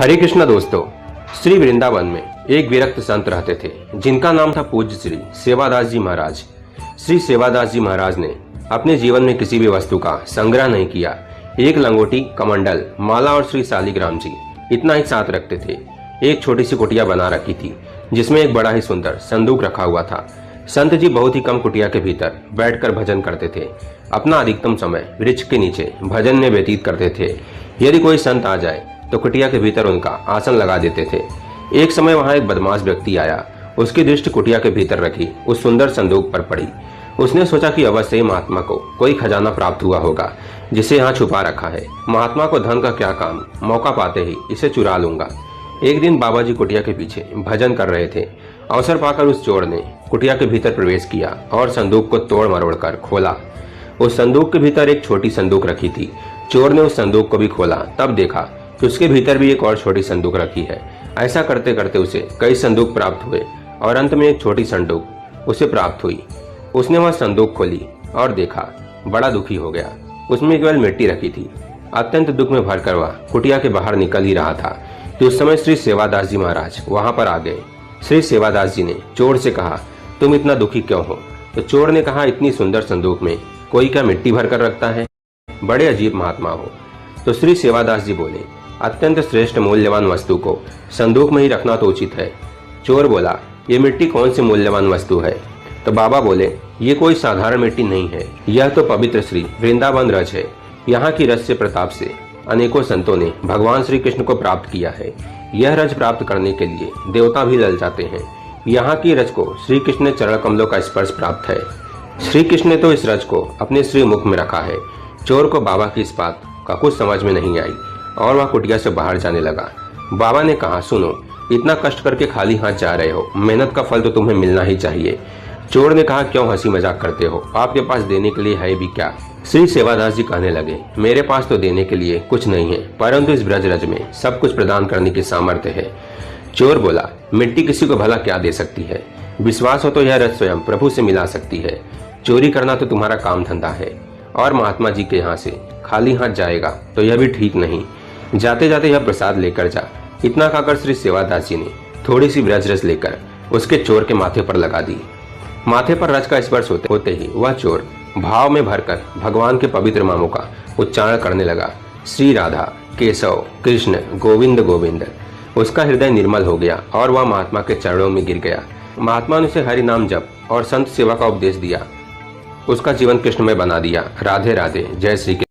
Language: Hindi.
हरे कृष्णा दोस्तों, श्री वृंदावन में एक विरक्त संत रहते थे जिनका नाम था पूज्य श्री सेवादास जी महाराज। श्री सेवादास जी महाराज ने अपने जीवन में किसी भी वस्तु का संग्रह नहीं किया। एक लंगोटी, कमंडल, माला और श्री शालिग्राम जी इतना ही साथ रखते थे। एक छोटी सी कुटिया बना रखी थी जिसमें एक बड़ा ही सुंदर संदूक रखा हुआ था। संत जी बहुत ही कम कुटिया के भीतर बैठकर भजन करते थे। अपना अधिकतम समय वृक्ष के नीचे भजन में व्यतीत करते थे। यदि कोई संत आ जाए तो कुटिया के भीतर उनका आसन लगा देते थे। एक समय वहां एक बदमाश व्यक्ति आया। उसकी दृष्टि कुटिया के भीतर रखी उस सुंदर संदूक पर पड़ी। उसने सोचा कि अवश्य ही महात्मा को कोई खजाना प्राप्त हुआ होगा जिसे यहाँ छुपा रखा है। महात्मा को धन का क्या काम, मौका पाते ही इसे चुरा लूंगा। एक दिन बाबा जी कुटिया के पीछे भजन कर रहे थे। अवसर पाकर उस चोर ने कुटिया के भीतर प्रवेश किया और संदूक को तोड़ मरोड़ कर खोला। उस संदूक के भीतर एक छोटी संदूक रखी थी। चोर ने उस संदूक को भी खोला, तब देखा कि उसके भीतर भी एक और छोटी संदूक रखी है। ऐसा करते करते उसे कई संदूक प्राप्त हुए और अंत में एक छोटी संदूक उसे प्राप्त हुई। उसने वह संदूक खोली और देखा, बड़ा दुखी हो गया। उसमें केवल मिट्टी रखी थी। अत्यंत दुख में भरकर वह कुटिया के बाहर निकल ही रहा था कि उस समय श्री सेवादास जी महाराज वहां पर आ गए। श्री सेवादास जी ने चोर से कहा, तुम इतना दुखी क्यों हो? तो चोर ने कहा, इतनी सुंदर संदूक में कोई क्या मिट्टी भर कर रखता है? बड़े अजीब महात्मा हो। तो श्री सेवादास जी बोले, अत्यंत श्रेष्ठ मूल्यवान वस्तु को संदूक में ही रखना तो उचित है। चोर बोला, ये मिट्टी कौन सी मूल्यवान वस्तु है? तो बाबा बोले, ये कोई साधारण मिट्टी नहीं है, यह तो पवित्र श्री वृंदावन रज है। यहाँ की रज से प्रताप से अनेकों संतों ने भगवान श्री कृष्ण को प्राप्त किया है। यह रज प्राप्त करने के लिए देवता भी ललचाते हैं। यहाँ की रज को श्री कृष्ण ने चरण कमलों का स्पर्श प्राप्त है। श्री कृष्ण ने तो इस रज को अपने श्री मुख में रखा है। चोर को बाबा की इस बात का कुछ समझ में नहीं आई और वह कुटिया से बाहर जाने लगा। बाबा ने कहा, सुनो, इतना कष्ट करके खाली हाथ जा रहे हो, मेहनत का फल तो तुम्हें मिलना ही चाहिए। चोर ने कहा, क्यों हंसी मजाक करते हो? आपके पास देने के लिए है भी क्या? श्री सेवादास जी कहने लगे, मेरे पास तो देने के लिए कुछ नहीं है, परंतु इस ब्रज रज में सब कुछ प्रदान करने की सामर्थ्य है। चोर बोला, मिट्टी किसी को भला क्या दे सकती है? विश्वास हो तो यह रज स्वयं प्रभु से मिला सकती है। चोरी करना तो तुम्हारा काम धंधा है और महात्मा जी के यहाँ से खाली हाथ जाएगा तो यह भी ठीक नहीं। जाते जाते यह प्रसाद लेकर जा। इतना कहकर श्री सेवादास जी ने थोड़ी सी ब्रज रस लेकर उसके चोर के माथे पर लगा दी। माथे पर रज का स्पर्श होते ही वह चोर भाव में भरकर भगवान के पवित्र नामों का उच्चारण करने लगा। श्री राधा, केशव, कृष्ण, गोविंद गोविंद। उसका हृदय निर्मल हो गया और वह महात्मा के चरणों में गिर गया। महात्मा ने उसे हरि नाम जप और संत सेवा का उपदेश दिया। उसका जीवन कृष्णमय बना दिया। राधे राधे, जय श्री कृष्ण।